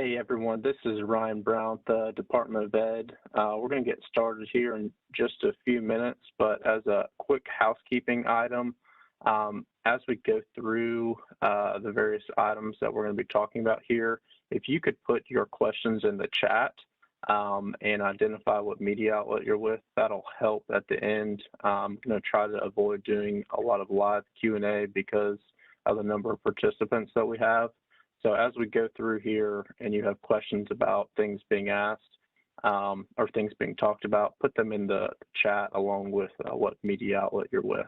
Hey everyone, this is Ryan Brown, the Department of Ed. We're going to get started here in just a few minutes, but as a quick housekeeping item, as we go through the various items that we're going to be talking about here, if you could put your questions in the chat and identify what media outlet you're with, that'll help at the end. I'm going to try to avoid doing a lot of live Q&A because of the number of participants that we have. So as we go through here and you have questions about things being asked or things being talked about, put them in the chat along with what media outlet you're with.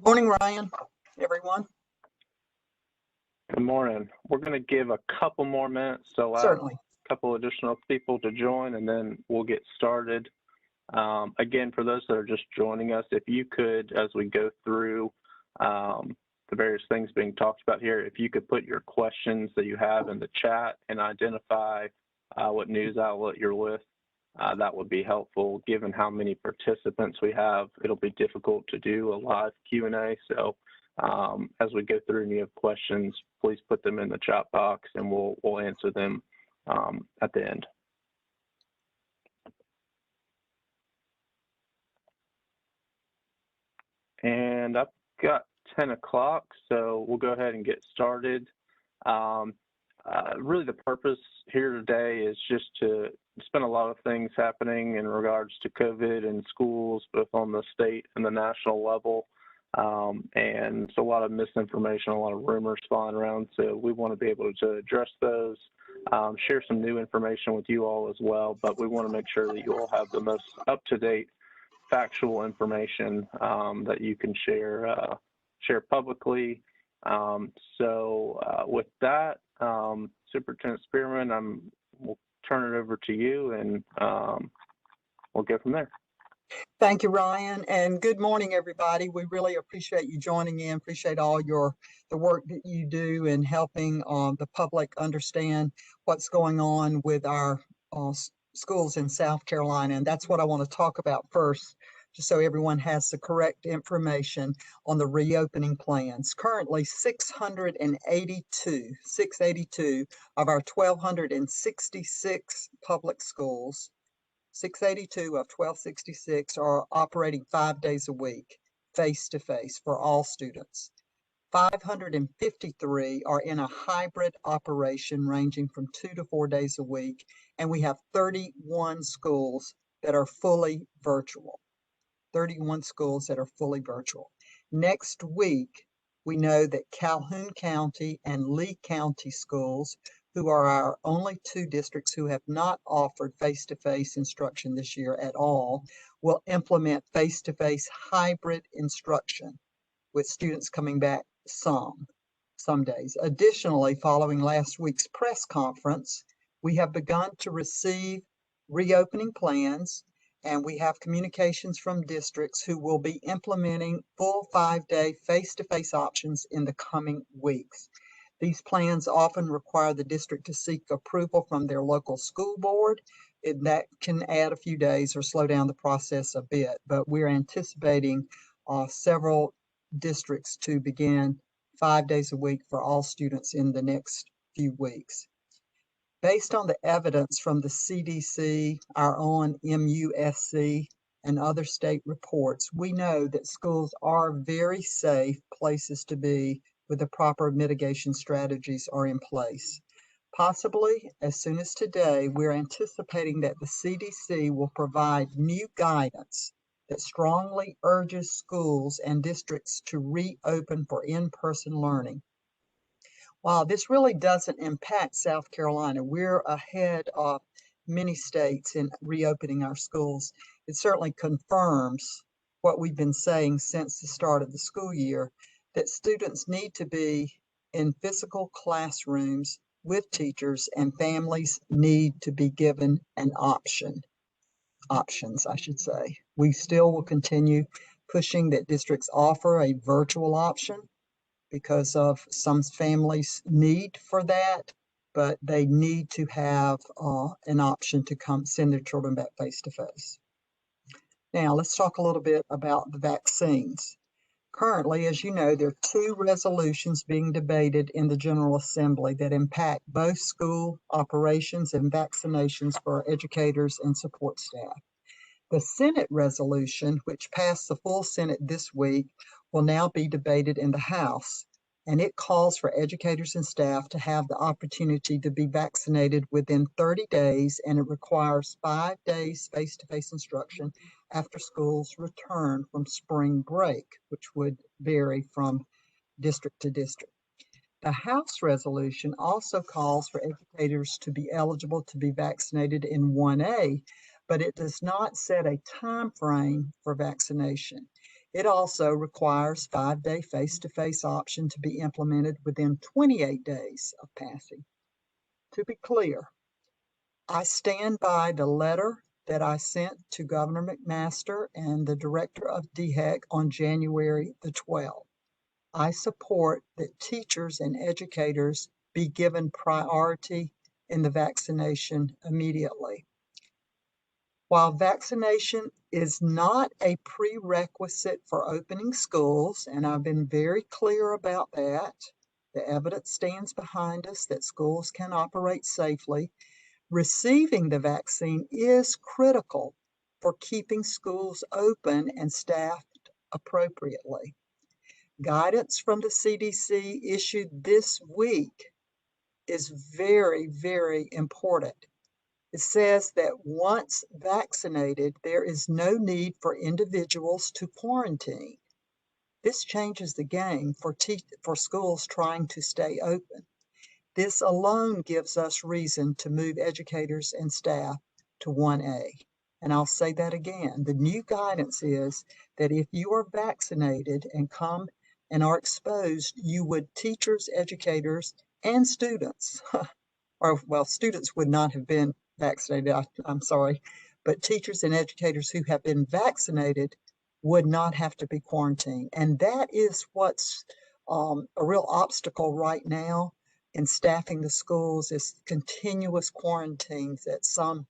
Morning, Ryan, everyone. Good morning. We're going to give a couple more minutes to allow Certainly. a couple additional people to join, and then we'll get started. Again, for those that are just joining us, if you could, as we go through the various things being talked about here, if you could put your questions that you have in the chat and identify what news outlet you're with, that would be helpful. Given how many participants we have, it'll be difficult to do a live Q&A. So as we go through and you have questions, please put them in the chat box and we'll answer them at the end. And I've got 10 o'clock, so we'll go ahead and get started. Really the purpose here today is just to spend a lot of things happening in regards to COVID in schools, both on the state and the national level. And it's a lot of misinformation, a lot of rumors flying around. So we want to be able to address those, share some new information with you all as well. But we want to make sure that you all have the most up-to-date factual information that you can share publicly. With that, Superintendent Spearman, we'll turn it over to you and we'll go from there. Thank you, Ryan, and good morning, everybody. We really appreciate you joining in, appreciate all the work that you do in helping the public understand what's going on with our schools in South Carolina, and that's what I want to talk about first, just so everyone has the correct information on the reopening plans. Currently, 682 of our 1,266 public schools, 682 of 1,266 are operating 5 days a week, face-to-face for all students. 553 are in a hybrid operation ranging from 2 to 4 days a week, and we have 31 schools that are fully virtual. 31 schools that are fully virtual. Next week, we know that Calhoun County and Lee County schools, who are our only 2 districts who have not offered face-to-face instruction this year at all, will implement face-to-face hybrid instruction with students coming back some days. Additionally, following last week's press conference, we have begun to receive reopening plans, and we have communications from districts who will be implementing full 5-day face-to-face options in the coming weeks. These plans often require the district to seek approval from their local school board, and that can add a few days or slow down the process a bit. But we're anticipating several districts to begin 5 days a week for all students in the next few weeks. Based on the evidence from the CDC, our own MUSC, and other state reports, we know that schools are very safe places to be with the proper mitigation strategies are in place. Possibly as soon as today, we're anticipating that the CDC will provide new guidance that strongly urges schools and districts to reopen for in-person learning. While this really doesn't impact South Carolina, we're ahead of many states in reopening our schools. It certainly confirms what we've been saying since the start of the school year, that students need to be in physical classrooms with teachers, and families need to be given an options, I should say. We still will continue pushing that districts offer a virtual option because of some families' need for that, but they need to have an option to come send their children back face to face. Now, let's talk a little bit about the vaccines. Currently, as you know, there are two resolutions being debated in the General Assembly that impact both school operations and vaccinations for our educators and support staff. The Senate resolution, which passed the full Senate this week, will now be debated in the House, and it calls for educators and staff to have the opportunity to be vaccinated within 30 days, and it requires 5 days face-to-face instruction after schools return from spring break, which would vary from district to district. The House resolution also calls for educators to be eligible to be vaccinated in 1A, but it does not set a time frame for vaccination. It also requires 5-day face-to-face option to be implemented within 28 days of passing. To be clear, I stand by the letter that I sent to Governor McMaster and the director of DHEC on January the 12th. I support that teachers and educators be given priority in the vaccination immediately. While vaccination is not a prerequisite for opening schools, and I've been very clear about that, the evidence stands behind us that schools can operate safely. Receiving the vaccine is critical for keeping schools open and staffed appropriately. Guidance from the CDC issued this week is very, very important. It says that once vaccinated, there is no need for individuals to quarantine. This changes the game for schools trying to stay open. This alone gives us reason to move educators and staff to 1A. And I'll say that again. The new guidance is that if you are vaccinated and come and are exposed, teachers, educators, and students, or well, students would not have been vaccinated, I'm sorry, but teachers and educators who have been vaccinated would not have to be quarantined. And that is what's a real obstacle right now in staffing the schools, is continuous quarantines that some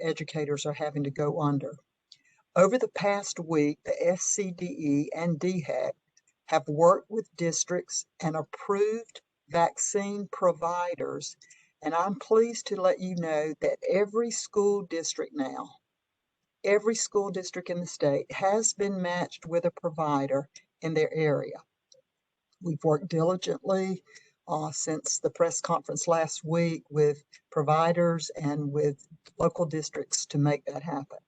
educators are having to go under. Over the past week, the SCDE and DHEC have worked with districts and approved vaccine providers, and I'm pleased to let you know that every school district now, every school district in the state has been matched with a provider in their area. We've worked diligently since the press conference last week with providers and with local districts to make that happen.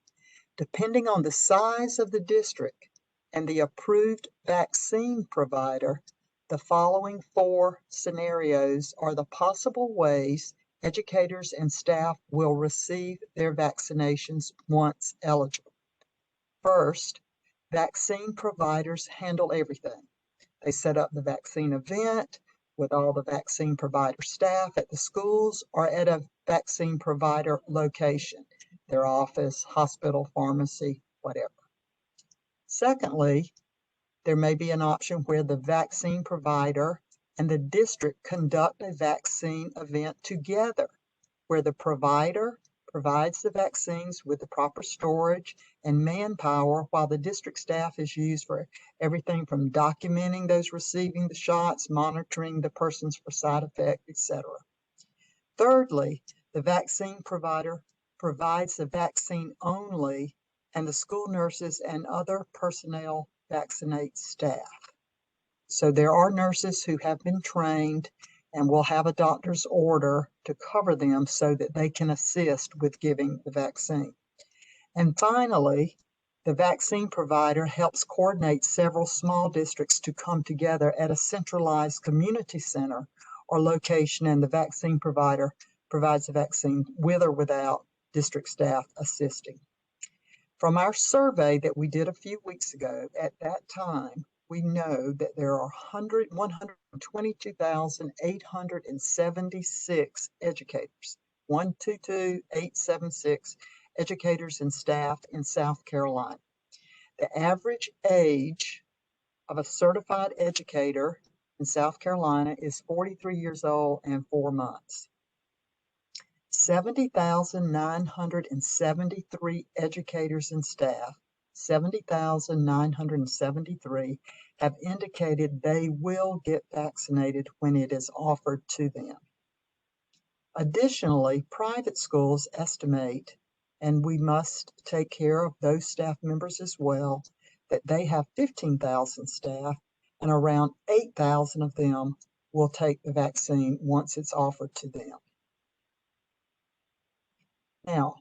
Depending on the size of the district and the approved vaccine provider, the following 4 scenarios are the possible ways educators and staff will receive their vaccinations once eligible. First, vaccine providers handle everything. They set up the vaccine event with all the vaccine provider staff at the schools or at a vaccine provider location, their office, hospital, pharmacy, whatever. Secondly, there may be an option where the vaccine provider and the district conduct a vaccine event together, where the provider provides the vaccines with the proper storage and manpower, while the district staff is used for everything from documenting those receiving the shots, monitoring the persons for side effect, etc. Thirdly, the vaccine provider provides the vaccine only, and the school nurses and other personnel vaccinate staff. So there are nurses who have been trained and will have a doctor's order to cover them so that they can assist with giving the vaccine. And finally, the vaccine provider helps coordinate several small districts to come together at a centralized community center or location, and the vaccine provider provides the vaccine with or without district staff assisting. From our survey that we did a few weeks ago, at that time, we know that there are 122,876 educators, 122,876 educators and staff in South Carolina. The average age of a certified educator in South Carolina is 43 years old and 4 months. 70,973 educators and staff, 70,973 have indicated they will get vaccinated when it is offered to them. Additionally, private schools estimate, and we must take care of those staff members as well, that they have 15,000 staff and around 8,000 of them will take the vaccine once it's offered to them. Now,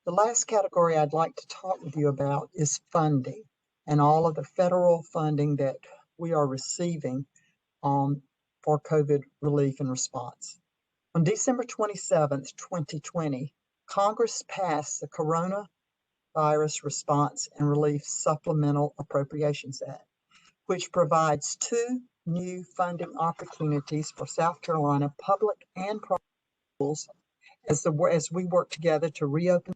the last category I'd like to talk with you about is funding and all of the federal funding that we are receiving for COVID relief and response. On December 27th, 2020, Congress passed the Coronavirus Response and Relief Supplemental Appropriations Act, which provides 2 new funding opportunities for South Carolina public and private schools as we work together to reopen.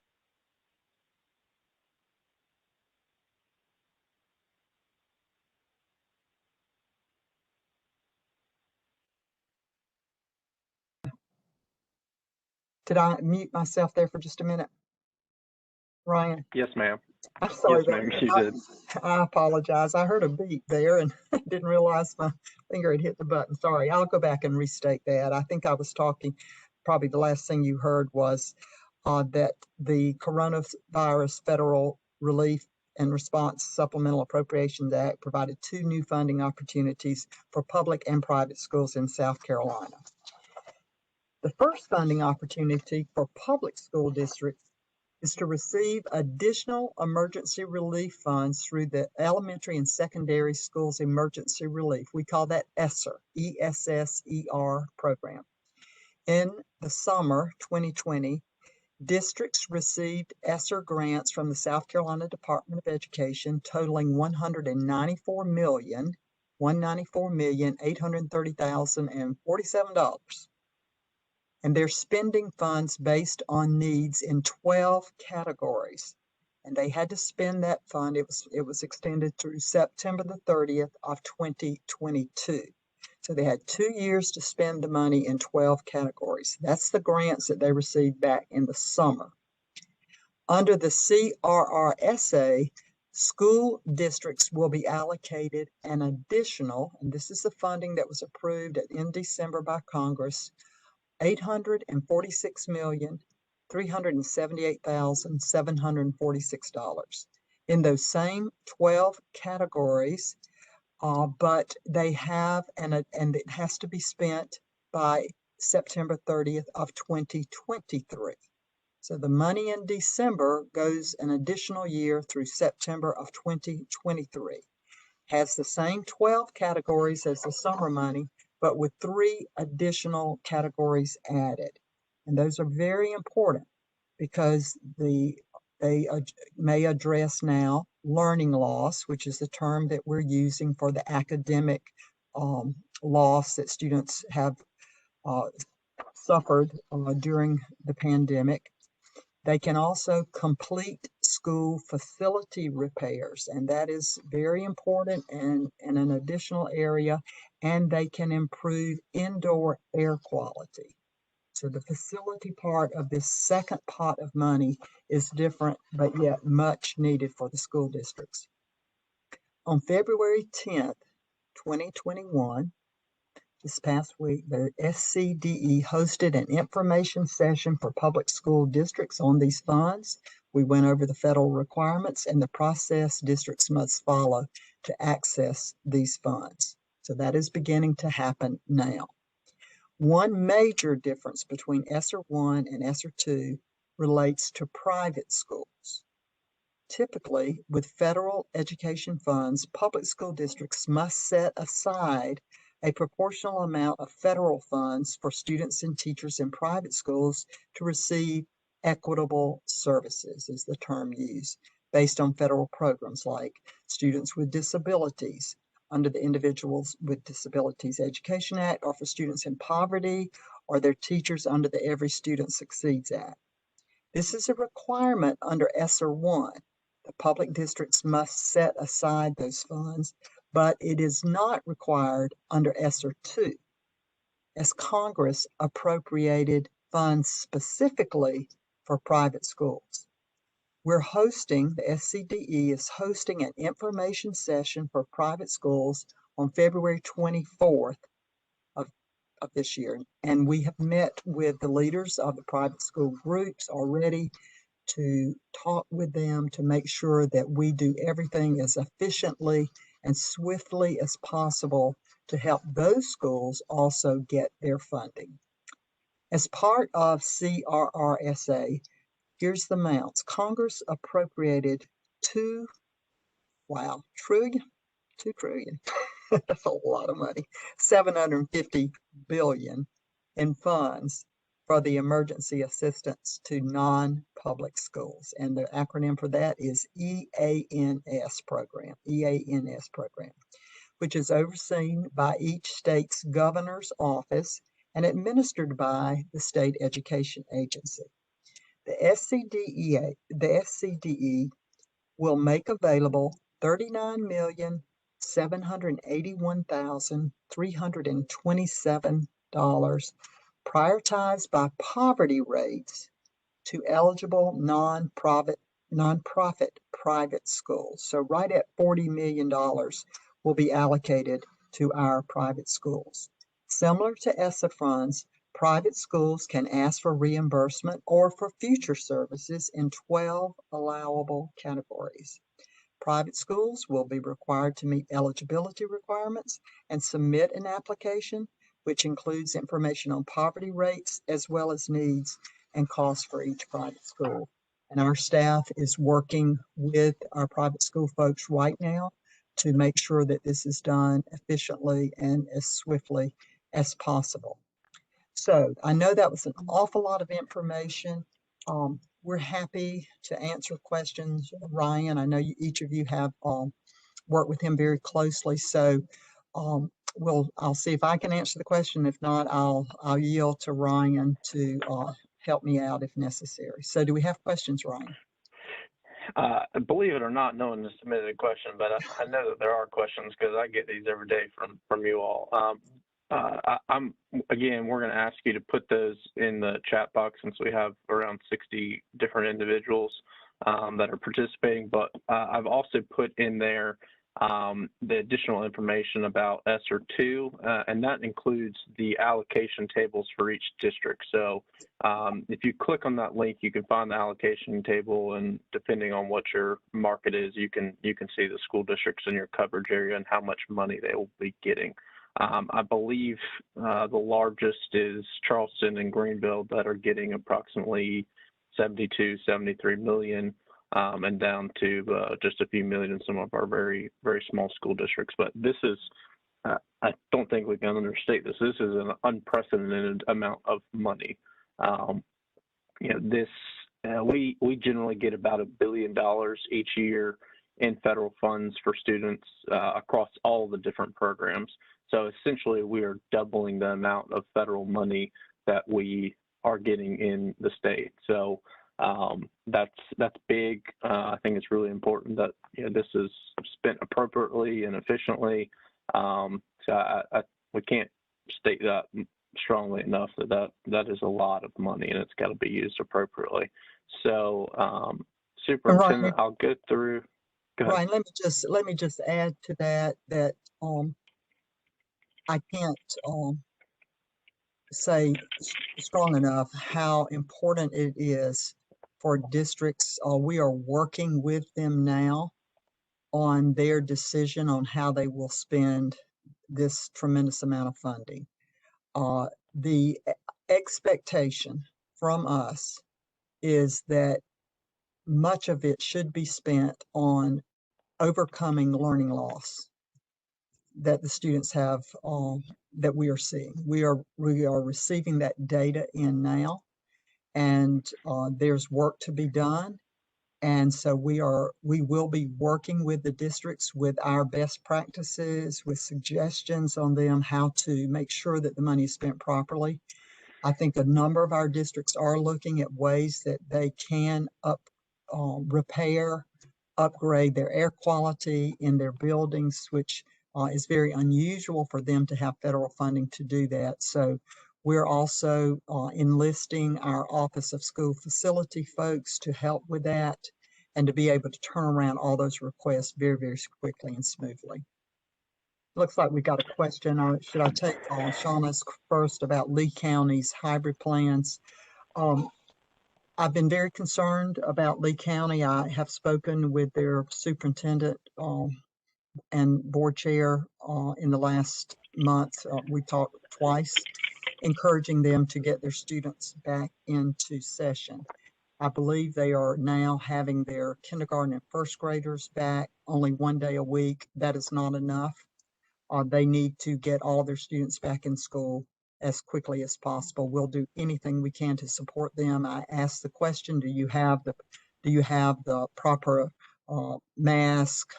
Did I mute myself there for just a minute, Ryan? Yes, ma'am. I'm sorry. Yes, ma'am, you did. I apologize. I heard a beep there and didn't realize my finger had hit the button. Sorry. I'll go back and restate that. I think I was talking, probably the last thing you heard was that the Coronavirus Federal Relief and Response Supplemental Appropriations Act provided 2 new funding opportunities for public and private schools in South Carolina. The first funding opportunity for public school districts is to receive additional emergency relief funds through the Elementary and Secondary Schools Emergency Relief. We call that ESSER, E-S-S-E-R program. In the summer 2020, districts received ESSER grants from the South Carolina Department of Education totaling $194,830,047. And they're spending funds based on needs in 12 categories. And they had to spend that fund. It was extended through September the 30th of 2022. So they had 2 years to spend the money in 12 categories. That's the grants that they received back in the summer. Under the CRRSA, school districts will be allocated an additional, and this is the funding that was approved in December by Congress, $846,378,746 in those same 12 categories, but they have, and it has to be spent by September 30th of 2023. So the money in December goes an additional year through September of 2023. Has the same 12 categories as the summer money, but with 3 additional categories added. And those are very important because they may address now learning loss, which is the term that we're using for the academic loss that students have suffered during the pandemic. They can also complete school facility repairs, and that is very important and an additional area, and they can improve indoor air quality. So the facility part of this second pot of money is different, but yet much needed for the school districts. On February 10th, 2021, this past week, the SCDE hosted an information session for public school districts on these funds. We went over the federal requirements and the process districts must follow to access these funds. So that is beginning to happen now. One major difference between ESSER 1 and ESSER 2 relates to private schools. Typically, with federal education funds, public school districts must set aside a proportional amount of federal funds for students and teachers in private schools to receive equitable services, is the term used, based on federal programs like Students with Disabilities under the Individuals with Disabilities Education Act, or for students in poverty, or their teachers under the Every Student Succeeds Act. This is a requirement under ESSER 1. The public districts must set aside those funds, but it is not required under ESSER 2, as Congress appropriated funds specifically for private schools. The SCDE is hosting an information session for private schools on February 24th of this year. And we have met with the leaders of the private school groups already to talk with them to make sure that we do everything as efficiently and swiftly as possible to help those schools also get their funding. As part of CRRSA, here's the amounts. Congress appropriated $2 trillion. That's a lot of money. $750 billion in funds for the emergency assistance to non-public schools. And the acronym for that is EANS program, which is overseen by each state's governor's office and administered by the state education agency. The SCDE will make available $39,781,327 prioritized by poverty rates to eligible nonprofit private schools. So right at $40 million will be allocated to our private schools. Similar to ESSA funds, private schools can ask for reimbursement or for future services in 12 allowable categories. Private schools will be required to meet eligibility requirements and submit an application, which includes information on poverty rates as well as needs and costs for each private school. And our staff is working with our private school folks right now to make sure that this is done efficiently and as swiftly as possible. So I know that was an awful lot of information. We're happy to answer questions. Ryan, I know each of you have worked with him very closely. So I'll see if I can answer the question. If not, I'll yield to Ryan to help me out if necessary. So do we have questions, Ryan? Believe it or not, no one has submitted a question, but I know that there are questions because I get these every day from you all. We're going to ask you to put those in the chat box since we have around 60 different individuals that are participating. But I've also put in there the additional information about ESSER 2, and that includes the allocation tables for each district. So if you click on that link, you can find the allocation table, and depending on what your market is, you can see the school districts in your coverage area and how much money they will be getting. I believe the largest is Charleston and Greenville that are getting approximately 72, 73 million. And down to just a few million in some of our very, very small school districts. But this is, I don't think we can understate this. This is an unprecedented amount of money. We generally get about $1 billion each year in federal funds for students across all the different programs. So essentially, we are doubling the amount of federal money that we are getting in the state. So that's big. I think it's really important that this is spent appropriately and efficiently. We can't state that strongly enough that is a lot of money and it's got to be used appropriately. So, Superintendent, Ryan, I'll go through. Go ahead. Ryan, let me just add to that I can't say strong enough how important it is for districts. We are working with them now on their decision on how they will spend this tremendous amount of funding. The expectation from us is that much of it should be spent on overcoming learning loss that the students have that we are seeing. We are receiving that data in now, and there's work to be done. And so we will be working with the districts with our best practices, with suggestions on them how to make sure that the money is spent properly. I think a number of our districts are looking at ways that they can repair, upgrade their air quality in their buildings, which It's very unusual for them to have federal funding to do that. So we're also enlisting our Office of School Facility folks to help with that and to be able to turn around all those requests very, very quickly and smoothly. Looks like we got a question. Should I take Shauna's first about Lee County's hybrid plans? I've been very concerned about Lee County. I have spoken with their superintendent and board chair in the last month. We talked twice, encouraging them to get their students back into session. I believe they are now having their kindergarten and first graders back only 1 day a week. That is not enough. They need to get all their students back in school as quickly as possible. We'll do anything we can to support them. I asked the question, do you have the proper mask,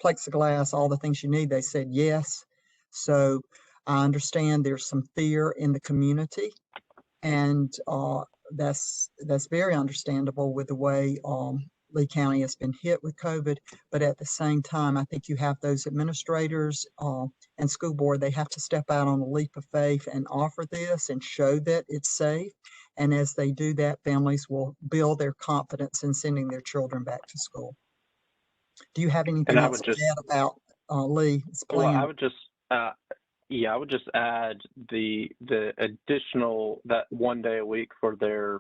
plexiglass, all the things you need? They said yes. So I understand there's some fear in the community, and that's very understandable with the way Lee County has been hit with COVID. But at the same time, I think you have those administrators and school board, they have to step out on a leap of faith and offer this and show that it's safe. And as they do that, families will build their confidence in sending their children back to school. Do you have anything And I else would to just, add about Lee's well, plan? I would just, yeah, I would just add the additional, that 1 day a week for their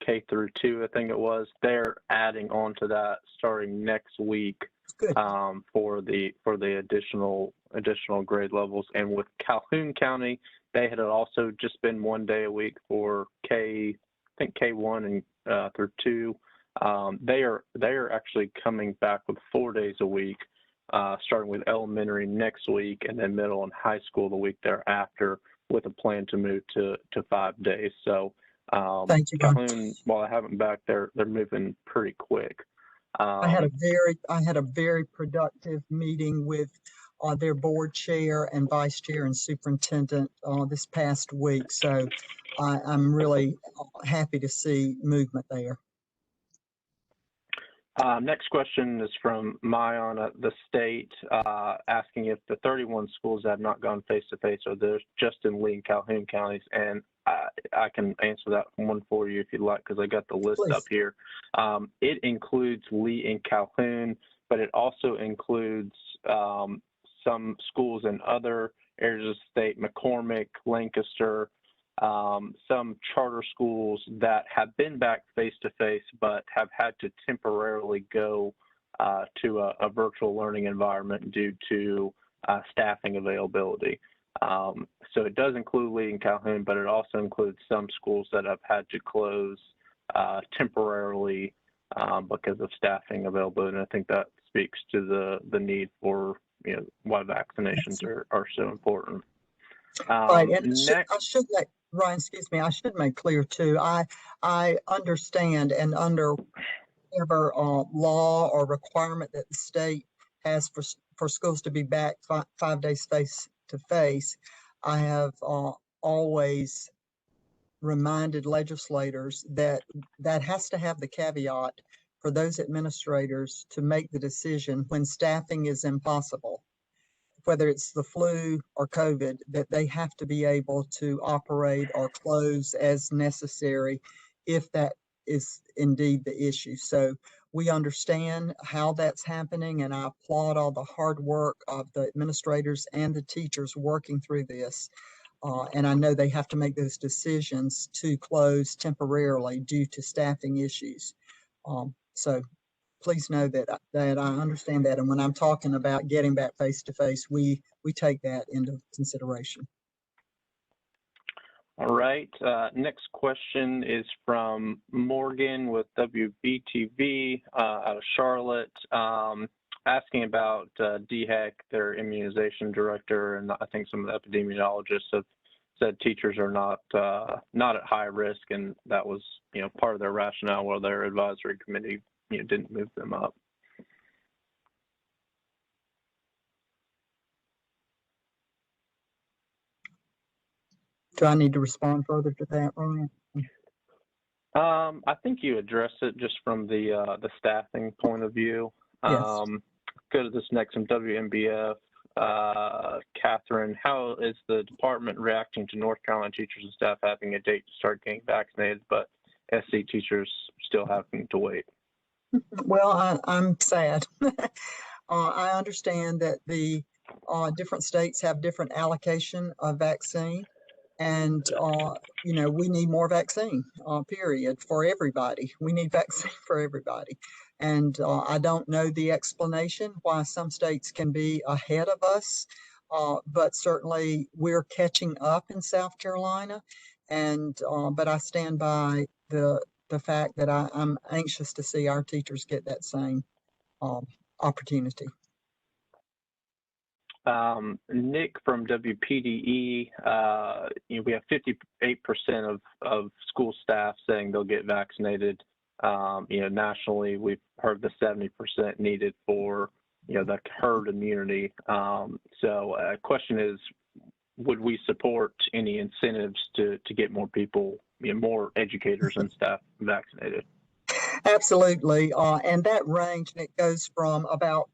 K through 2, I think it was. They're adding on to that starting next week Good. for the additional grade levels. And with Calhoun County, they had also just been 1 day a week for I think K1 and through 2. They are actually coming back with 4 days a week, starting with elementary next week, and then middle and high school the week thereafter, with a plan to move to 5 days. So Thank you, Ron. Calhoun, while I haven't back, they're moving pretty quick. I had a very productive meeting with their board chair and vice chair and superintendent this past week. So I'm really happy to see movement there. Next question is from Mayan at the state, asking if the 31 schools that have not gone face-to-face are there just in Lee and Calhoun counties. And I can answer that one for you if you'd like, because I got the list Please. up here. It includes Lee and Calhoun, but it also includes some schools in other areas of the state, McCormick, Lancaster, some charter schools that have been back face-to-face but have had to temporarily go to a virtual learning environment due to staffing availability. So it does include Lee and Calhoun, but it also includes some schools that have had to close temporarily because of staffing availability. And I think that speaks to the need for, why vaccinations are so important. Right, and Next, I should make, Ryan, excuse me, I should make clear too, I understand, and under whatever law or requirement that the state has for schools to be back 5 days face to face, I have always reminded legislators that that has to have the caveat for those administrators to make the decision when staffing is impossible, whether it's the flu or COVID, that they have to be able to operate or close as necessary if that is indeed the issue. So we understand how that's happening, and I applaud all the hard work of the administrators and the teachers working through this. And I know they have to make those decisions to close temporarily due to staffing issues. So please know that I understand that. And when I'm talking about getting back face to face, we take that into consideration. all right. Next question is from Morgan with WBTV out of Charlotte, asking about DHEC, their immunization director, and I think some of the epidemiologists have said teachers are not at high risk, and that was part of their rationale while their advisory committee didn't move them up. Do I need to respond further to that, Ryan? I think you addressed it just from the staffing point of view. Yes. Go to this next one, WMBF. Catherine, how is the department reacting to North Carolina teachers and staff having a date to start getting vaccinated, but SC teachers still having to wait? Well, I'm sad. I understand that the different states have different allocation of vaccine, and we need more vaccine. Period, for everybody. We need vaccine for everybody, and I don't know the explanation why some states can be ahead of us, but certainly we're catching up in South Carolina, and but I stand by the fact that I'm anxious to see our teachers get that same um, opportunity. Nick from WPDE, we have 58% of school staff saying they'll get vaccinated. Nationally, we've heard the 70% needed for, the herd immunity. So question is, would we support any incentives to get more people, more educators and staff vaccinated? Absolutely. And that range, and it goes from about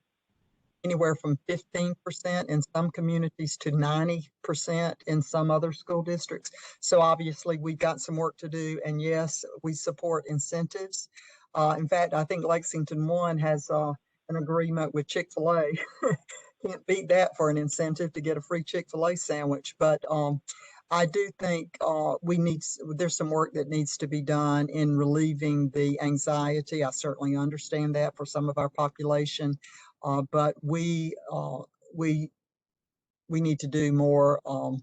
anywhere from 15% in some communities to 90% in some other school districts. So obviously we've got some work to do. And yes, we support incentives. In fact, I think Lexington 1 has an agreement with Chick-fil-A. Can't beat that for an incentive to get a free Chick-fil-A sandwich. But I do think there's some work that needs to be done in relieving the anxiety. I certainly understand that for some of our population. But we need to do more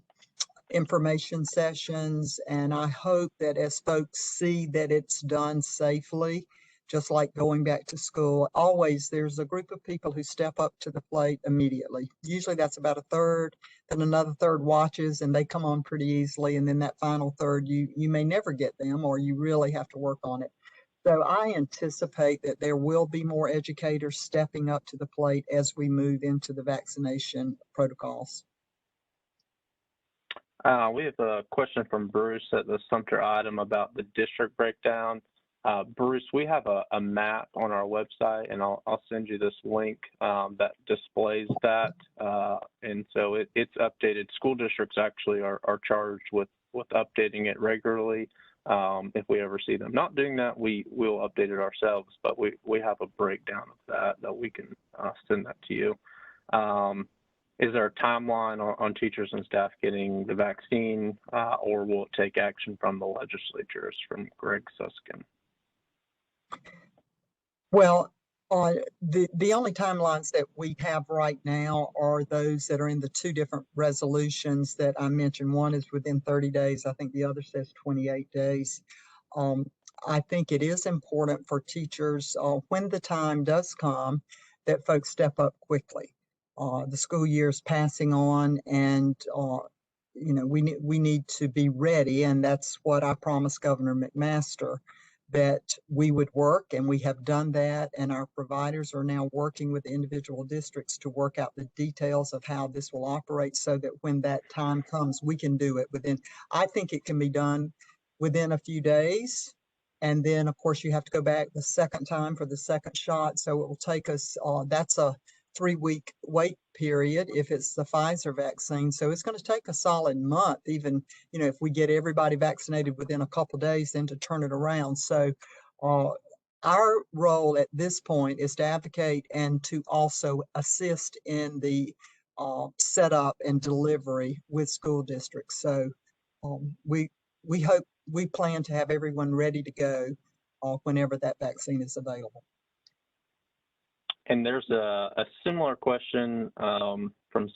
information sessions, and I hope that as folks see that it's done safely, just like going back to school, always there's a group of people who step up to the plate immediately. Usually that's about a third, then another third watches, and they come on pretty easily, and then that final third, you may never get them, or you really have to work on it. So I anticipate that there will be more educators stepping up to the plate as we move into the vaccination protocols. We have a question from Bruce at the Sumter item about the district breakdown. Bruce, we have a map on our website, and I'll send you this link that displays that. And so it's updated. School districts actually are charged with updating it regularly. If we ever see them not doing that, we will update it ourselves, but we have a breakdown of that we can send that to you. Is there a timeline on teachers and staff getting the vaccine, or will it take action from the legislatures? From Greg Suskin. Well, the only timelines that we have right now are those that are in the two different resolutions that I mentioned. One is within 30 days. I think the other says 28 days. I think it is important for teachers when the time does come that folks step up quickly. The school year is passing on, and we need to be ready, and that's what I promised Governor McMaster, that we would work, and we have done that, and our providers are now working with individual districts to work out the details of how this will operate so that when that time comes, we can do it within, I think it can be done within a few days. And then, of course, you have to go back the second time for the second shot. So it will take us, that's a 3-week wait period if it's the Pfizer vaccine. So it's going to take a solid month, even, if we get everybody vaccinated within a couple of days, then to turn it around. So our role at this point is to advocate and to also assist in the setup and delivery with school districts. So we plan to have everyone ready to go whenever that vaccine is available. And there's a similar question from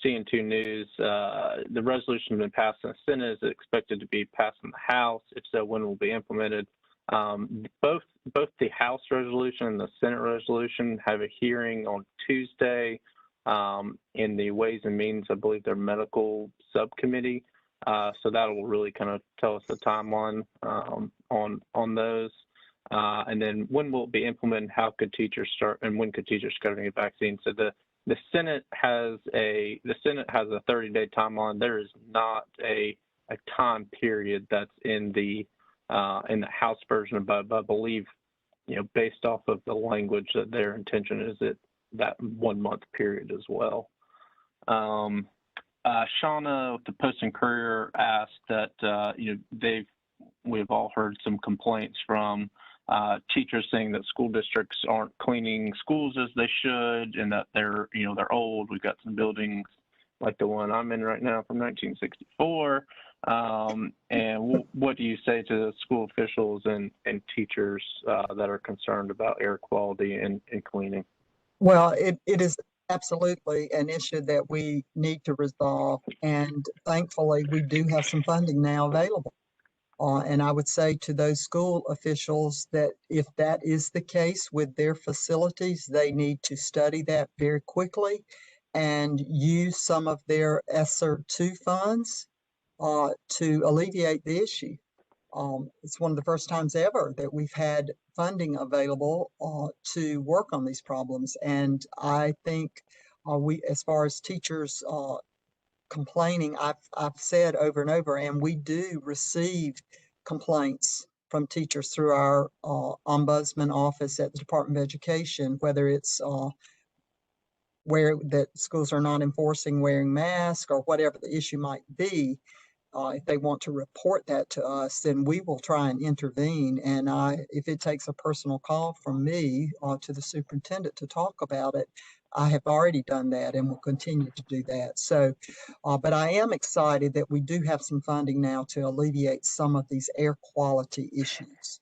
CN2 News. The resolution has been passed in the Senate. Is it expected to be passed in the House? If so, when will it be implemented? Both the House resolution and the Senate resolution have a hearing on Tuesday in the Ways and Means, I believe, their medical subcommittee. So that will really kind of tell us the timeline on those. And then when will it be implemented? How could teachers start, and when could teachers start getting a vaccine? So the Senate has a 30-day timeline. There is not a time period that's in the House version, but I believe, based off of the language, that their intention is that 1 month period as well. Shauna with the Post and Courier asked that, we've all heard some complaints from teachers saying that school districts aren't cleaning schools as they should, and that they're old. We've got some buildings like the one I'm in right now from 1964. And what do you say to the school officials and teachers that are concerned about air quality and cleaning? Well, it is absolutely an issue that we need to resolve. And thankfully, we do have some funding now available. And I would say to those school officials that if that is the case with their facilities, they need to study that very quickly and use some of their ESSER 2 funds to alleviate the issue. It's one of the first times ever that we've had funding available to work on these problems. And I think as far as teachers complaining, I've said over and over, and we do receive complaints from teachers through our ombudsman office at the Department of Education, whether it's where that schools are not enforcing wearing masks or whatever the issue might be. If they want to report that to us, then we will try and intervene. And if it takes a personal call from me to the superintendent to talk about it, I have already done that and will continue to do that. So, but I am excited that we do have some funding now to alleviate some of these air quality issues.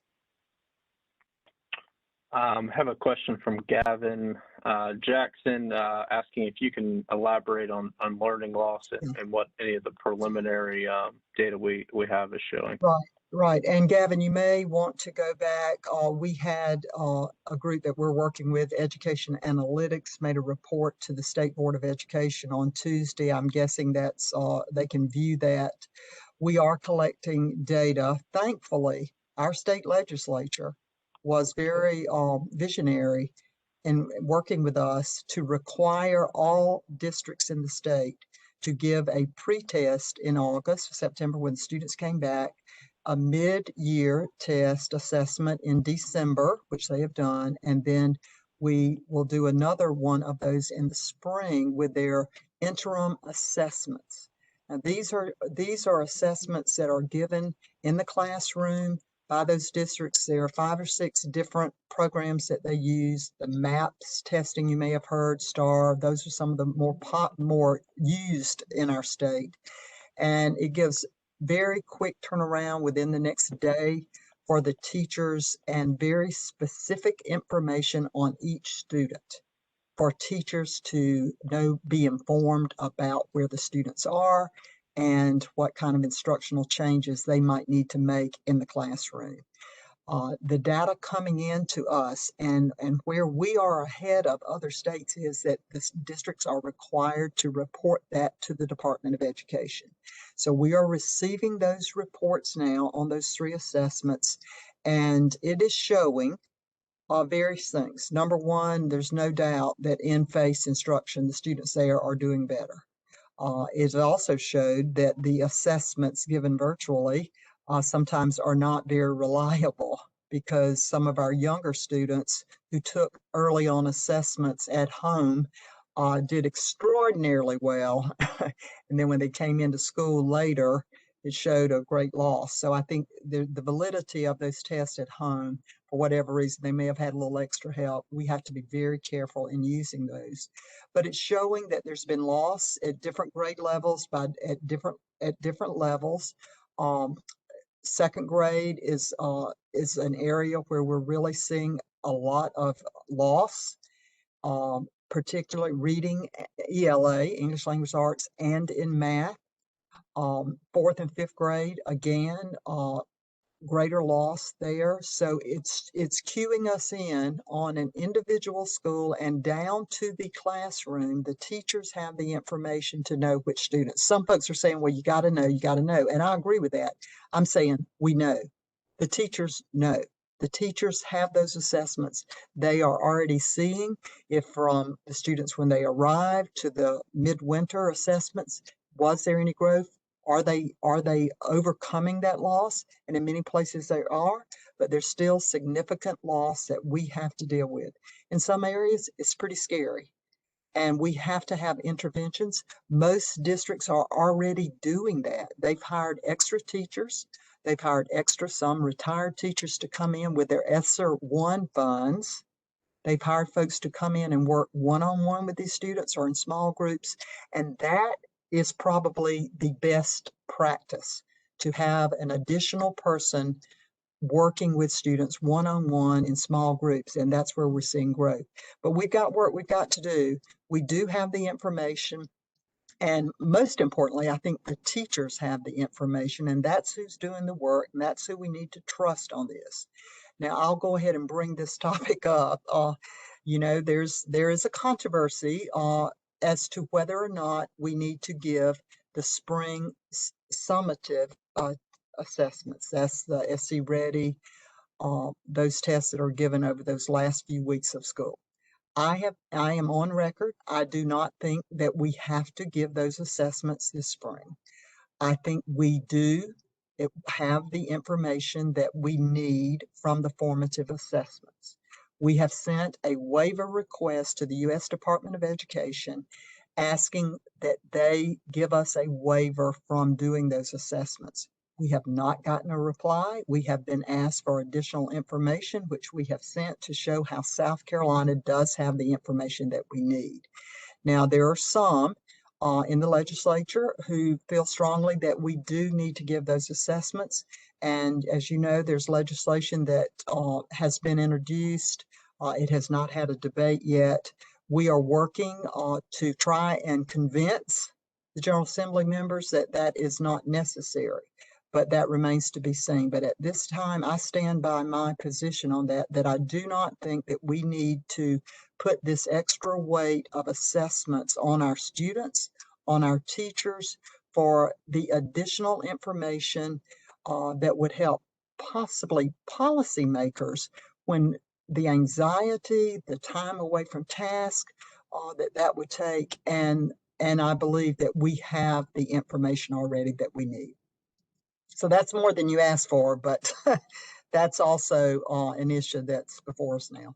Have a question from Gavin Jackson asking if you can elaborate on learning loss and what any of the preliminary data we have is showing. Right. And Gavin, you may want to go back. We had a group that we're working with, Education Analytics, made a report to the State Board of Education on Tuesday. I'm guessing that's they can view that. We are collecting data. Thankfully, our state legislature was very visionary in working with us to require all districts in the state to give a pre-test in August, September, when students came back, a mid-year test assessment in December, which they have done, and then we will do another one of those in the spring with their interim assessments. Now, these are assessments that are given in the classroom by those districts. There are 5 or 6 different programs that they use. The MAPS testing you may have heard, STAR, those are some of the more used in our state. And it gives very quick turnaround within the next day for the teachers and very specific information on each student for teachers to be informed about where the students are and what kind of instructional changes they might need to make in the classroom. The data coming in to us and where we are ahead of other states is that the districts are required to report that to the Department of Education. So we are receiving those reports now on those 3 assessments, and it is showing various things. Number one, there's no doubt that in-face instruction, the students there are doing better. It also showed that the assessments given virtually sometimes are not very reliable because some of our younger students who took early on assessments at home did extraordinarily well. And then when they came into school later, it showed a great loss. So I think the validity of those tests at home, for whatever reason, they may have had a little extra help. We have to be very careful in using those. But it's showing that there's been loss at different grade levels at different levels. Second grade is an area where we're really seeing a lot of loss, particularly reading, ELA, English Language Arts, and in math. 4th and 5th grade, again, greater loss there. So it's cueing us in on an individual school and down to the classroom. The teachers have the information to know which students. Some folks are saying, well, you got to know. And I agree with that. I'm saying we know. The teachers know. The teachers have those assessments. They are already seeing if from the students when they arrived to the midwinter assessments, was there any growth? Are they overcoming that loss? And in many places they are, but there's still significant loss that we have to deal with. In some areas, it's pretty scary. and we have to have interventions. Most districts are already doing that. They've hired extra teachers. They've hired some retired teachers to come in with their ESSER 1 funds. They've hired folks to come in and work one-on-one with these students or in small groups, and that is probably the best practice, to have an additional person working with students one-on-one in small groups, and that's where we're seeing growth. But we've got work we've got to do. We do have the information, and most importantly, I think the teachers have the information, and that's who's doing the work, and that's who we need to trust on this. Now, I'll go ahead and bring this topic up. There is a controversy as to whether or not we need to give the spring summative assessments. That's the SC Ready, those tests that are given over those last few weeks of school. I am on record. I do not think that we have to give those assessments this spring. I think we do have the information that we need from the formative assessments. We have sent a waiver request to the U.S. Department of Education asking that they give us a waiver from doing those assessments. We have not gotten a reply. We have been asked for additional information, which we have sent to show how South Carolina does have the information that we need. Now, there are some in the legislature who feel strongly that we do need to give those assessments. And as you know, there's legislation that has been introduced. It has not had a debate yet. We are working to try and convince the General Assembly members that that is not necessary, but that remains to be seen. But at this time, I stand by my position on that, that I do not think that we need to put this extra weight of assessments on our students, on our teachers, for the additional information that would help possibly policymakers when the anxiety, the time away from task that would take, and I believe that we have the information already that we need. So that's more than you asked for, but that's also an issue that's before us now.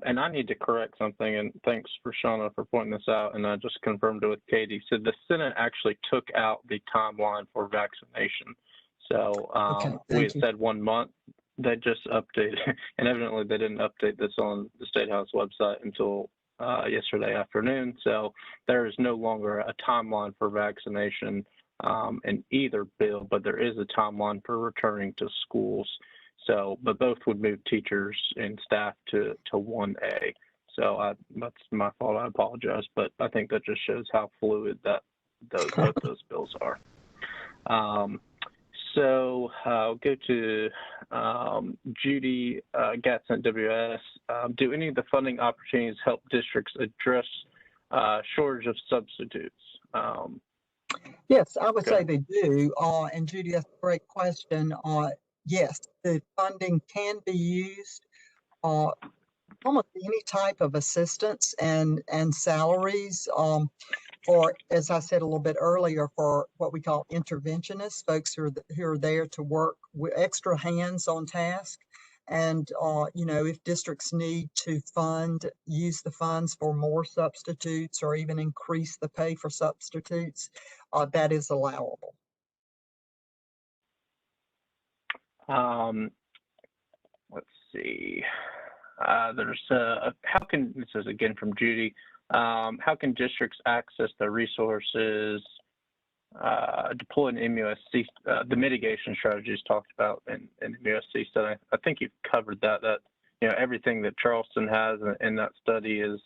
And I need to correct something, and thanks for Shauna for pointing this out, and I just confirmed it with Katie. So the Senate actually took out the timeline for vaccination. So we had said 1 month. They just updated, and evidently they didn't update this on the State House website until yesterday afternoon. So there is no longer a timeline for vaccination in either bill, but there is a timeline for returning to schools. So, but both would move teachers and staff to 1A. So that's my fault. I apologize, but I think that just shows how fluid that both those bills are. So I'll go to Judy Gatson at WS. Do any of the funding opportunities help districts address shortage of substitutes? Yes, I would say they do. And Judy, that's a great question. Yes, the funding can be used almost any type of assistance and salaries for, as I said a little bit earlier, for what we call interventionists, folks who are there to work with extra hands on task. And if districts need to use the funds for more substitutes or even increase the pay for substitutes, that is allowable. Let's see. This is again from Judy. How can districts access the resources deployed in MUSC, the mitigation strategies talked about in MUSC study? I think you've covered that everything that Charleston has in that study is,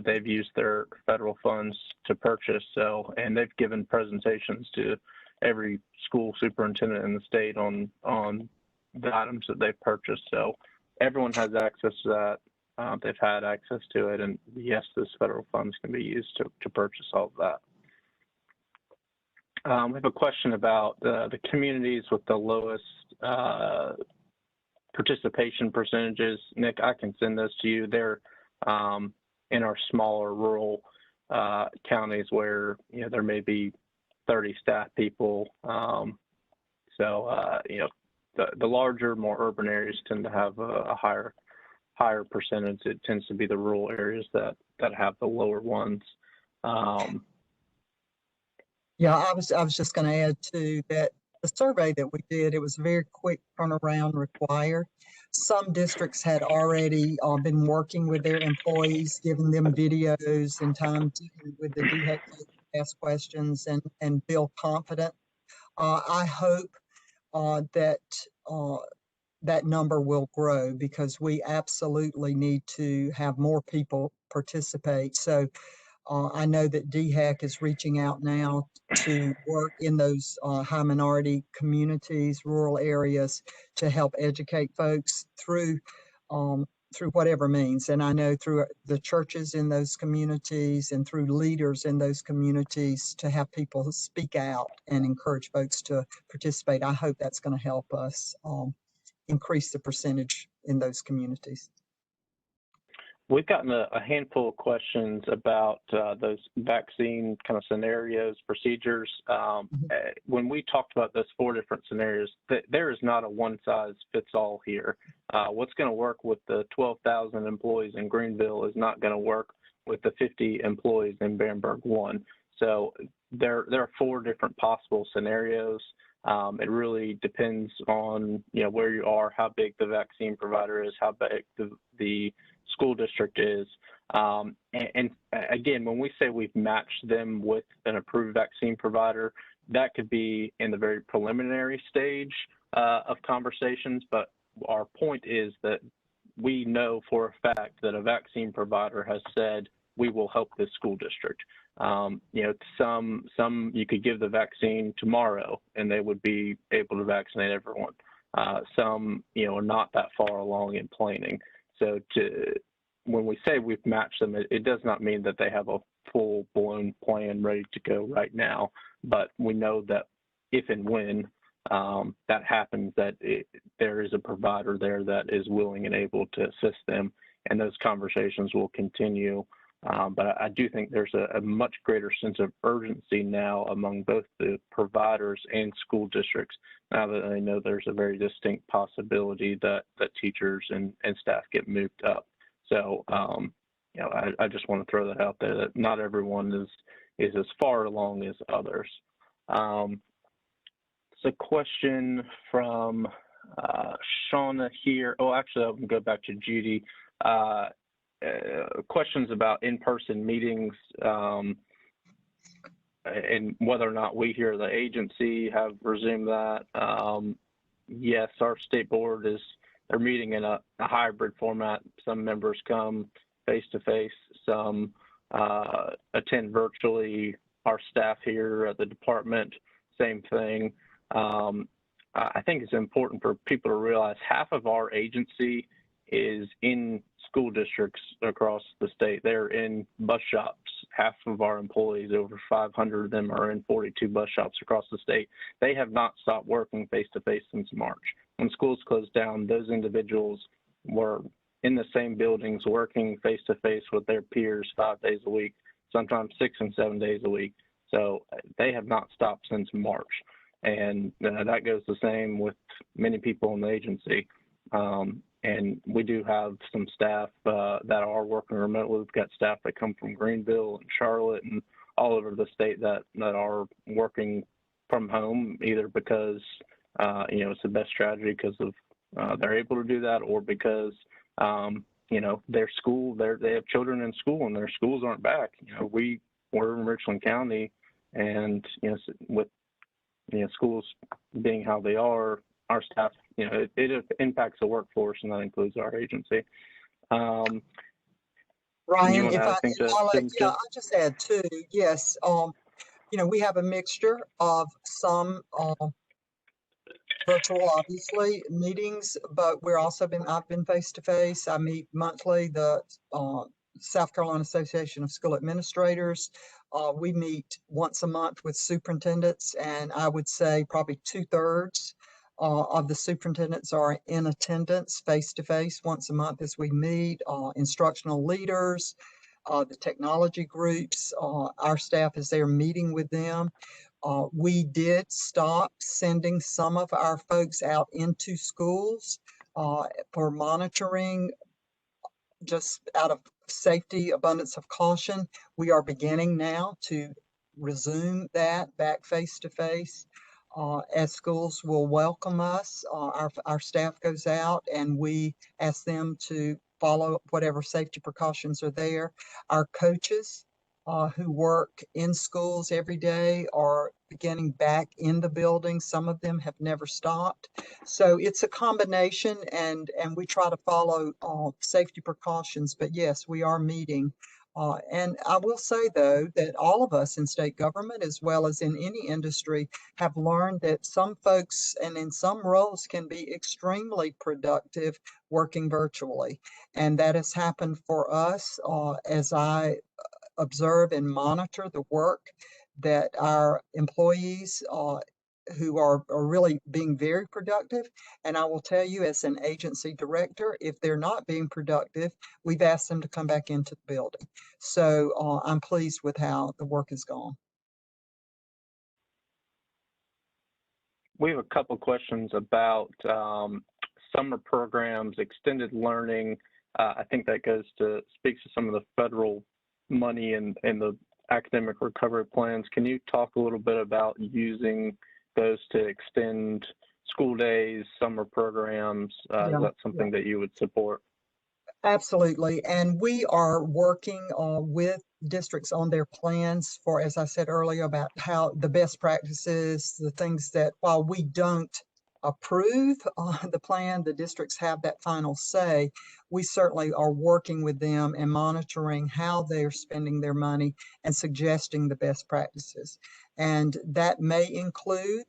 they've used their federal funds to purchase. So, and they've given presentations to every school superintendent in the state on the items that they've purchased. So everyone has access to that. They've had access to it, and yes, those federal funds can be used to purchase all of that. We have a question about the communities with the lowest participation percentages. Nick, I can send those to you. They're in our smaller rural counties where there may be 30 staff people. The larger, more urban areas tend to have a higher higher percentage, it tends to be the rural areas that have the lower ones. Yeah, I was just going to add to that the survey that we did, it was a very quick turnaround required. Some districts had already been working with their employees, giving them videos and time with the DHEC to ask questions and feel confident. I hope that that number will grow because we absolutely need to have more people participate. So I know that DHEC is reaching out now to work in those high minority communities, rural areas, to help educate folks through whatever means. And I know through the churches in those communities and through leaders in those communities to have people speak out and encourage folks to participate. I hope that's going to help us increase the percentage in those communities. We've gotten a handful of questions about those vaccine kind of scenarios, procedures. When we talked about those 4 different scenarios, there is not a one-size-fits-all here. What's going to work with the 12,000 employees in Greenville is not going to work with the 50 employees in Bamberg 1. So there are 4 different possible scenarios. It really depends on where you are, how big the vaccine provider is, how big the school district is. And again, when we say we've matched them with an approved vaccine provider, that could be in the very preliminary stage of conversations. But our point is that we know for a fact that a vaccine provider has said, we will help this school district. Some you could give the vaccine tomorrow and they would be able to vaccinate everyone. Some, are not that far along in planning. So when we say we've matched them, it does not mean that they have a full-blown plan ready to go right now. But we know that if and when that happens, that there is a provider there that is willing and able to assist them, and those conversations will continue. But I do think there's a much greater sense of urgency now among both the providers and school districts now that they know there's a very distinct possibility that teachers and staff get moved up. So, I just want to throw that out there that not everyone is as far along as others. It's a question from Shauna here. Oh, actually, I'll go back to Judy. Questions about in-person meetings and whether or not we here, the agency, have resumed that. Yes, our state board they're meeting in a hybrid format. Some members come face-to-face, some attend virtually. Our staff here at the department, same thing. I think it's important for people to realize half of our agency is in school districts across the state. They're in bus shops. Half of our employees, over 500 of them, are in 42 bus shops across the state. They have not stopped working face-to-face since March. When schools closed down, those individuals were in the same buildings working face-to-face with their peers 5 days a week, sometimes 6 and 7 days a week. So they have not stopped since March. And that goes the same with many people in the agency. And we do have some staff that are working remotely. We've got staff that come from Greenville and Charlotte and all over the state that are working from home, either because it's the best strategy because of they're able to do that, or because their school, they have children in school and their schools aren't back. We're in Richland County, and with schools being how they are, our staff, it impacts the workforce, and that includes our agency. Ryan, I'll just add too. Yes, we have a mixture of some virtual, obviously, meetings, but I've been face to face. I meet monthly. The South Carolina Association of School Administrators. We meet once a month with superintendents, and I would say probably 2/3 of the superintendents are in attendance face-to-face once a month as we meet. Instructional leaders, the technology groups, our staff is there meeting with them. We did stop sending some of our folks out into schools for monitoring just out of safety, abundance of caution, we are beginning now to resume that back face to face. As schools will welcome us, our staff goes out and we ask them to follow whatever safety precautions are there. Our coaches who work in schools every day are beginning back in the building. Some of them have never stopped. So it's a combination, and we try to follow safety precautions. But yes, we are meeting. And I will say, though, that all of us in state government, as well as in any industry, have learned that some folks and in some roles can be extremely productive working virtually. And that has happened for us as I observe and monitor the work that our employees who are really being very productive. And I will tell you, as an agency director, if they're not being productive, we've asked them to come back into the building. So I'm pleased with how the work has gone. We have a couple questions about summer programs, extended learning. I think that speaks to some of the federal money and the academic recovery plans. Can you talk a little bit about using those to extend school days, summer programs? Is Yeah, that something that you would support? absolutely. And we are working with districts on their plans for, as I said earlier, about how the best practices, the things that while we don't approve the plan, the districts have that final say. We certainly are working with them and monitoring how they're spending their money and suggesting the best practices. And that may include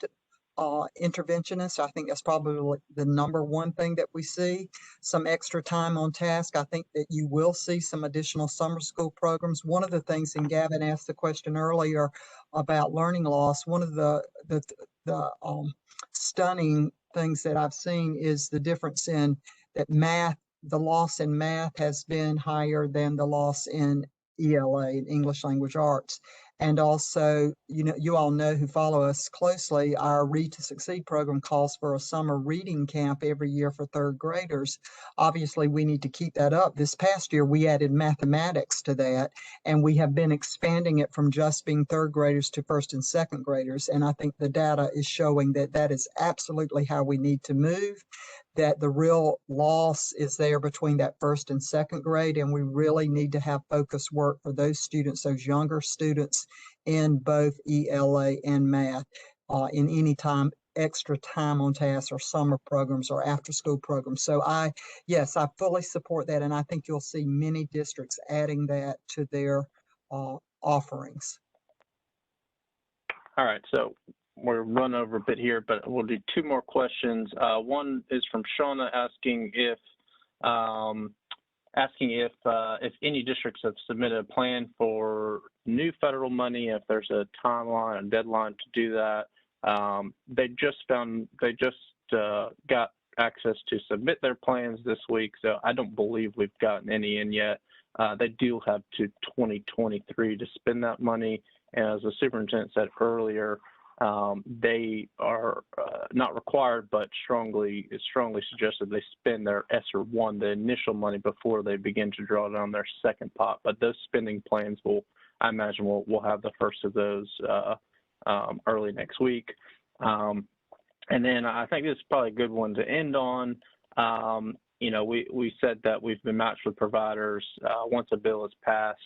interventionists. I think that's probably the number one thing that we see. Some extra time on task. I think that you will see some additional summer school programs. One of the things, and Gavin asked the question earlier about learning loss, one of the stunning things that I've seen is the difference in that math, the loss in math has been higher than the loss in ELA, English Language Arts. And also, you all know who follow us closely, our Read to Succeed program calls for a summer reading camp every year for third graders. Obviously, we need to keep that up. This past year, we added mathematics to that, and we have been expanding it from just being third graders to first and second graders. And I think the data is showing that that is absolutely how we need to move, that the real loss is there between that first and second grade, and we really need to have focus work for those students, those younger students in both ELA and math in any time extra time on task or summer programs or after school programs. So yes, I fully support that. And I think you'll see many districts adding that to their offerings. All right, so we're run over a bit here, but we'll do two more questions. One is from Shauna asking if any districts have submitted a plan for new federal money, if there's a timeline, a deadline to do that. They just got access to submit their plans this week, so I don't believe we've gotten any in yet. They do have to 2023 to spend that money, and as the superintendent said earlier, they are not required, but strongly suggested they spend their ESSER 1, the initial money, before they begin to draw down their second pot. But those spending plans I imagine we'll have the first of those early next week. And then I think this is probably a good one to end on. We said that we've been matched with providers once a bill is passed.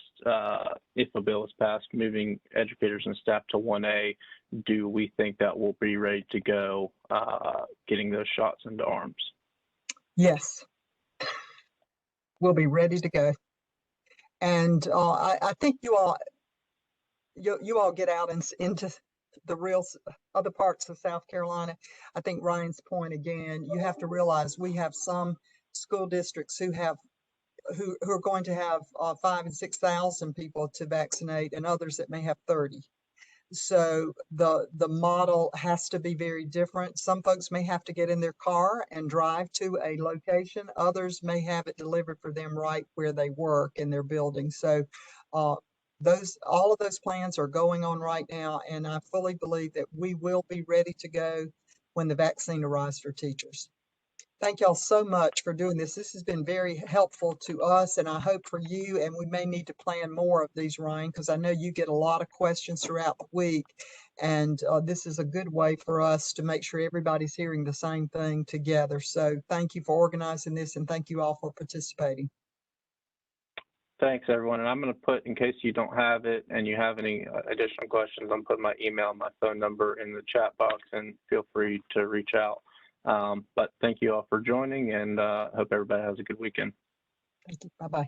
If a bill is passed, moving educators and staff to 1A, do we think that we'll be ready to go getting those shots into arms? Yes, we'll be ready to go. And I think you all get out into the real other parts of South Carolina. I think Ryan's point again, you have to realize we have some school districts who are going to have 5,000 and 6,000 people to vaccinate, and others that may have 30. So the model has to be very different. Some folks may have to get in their car and drive to a location. Others may have it delivered for them right where they work in their building. So all of those plans are going on right now, and I fully believe that we will be ready to go when the vaccine arrives for teachers. Thank y'all so much for doing this. This has been very helpful to us, and I hope for you, and we may need to plan more of these, Ryan, because I know you get a lot of questions throughout the week. And this is a good way for us to make sure everybody's hearing the same thing together. So thank you for organizing this, and thank you all for participating. Thanks, everyone. And I'm going to put, in case you don't have it and you have any additional questions, I'm putting my email and my phone number in the chat box, and feel free to reach out. But thank you all for joining, and hope everybody has a good weekend. Thank you. Bye-bye.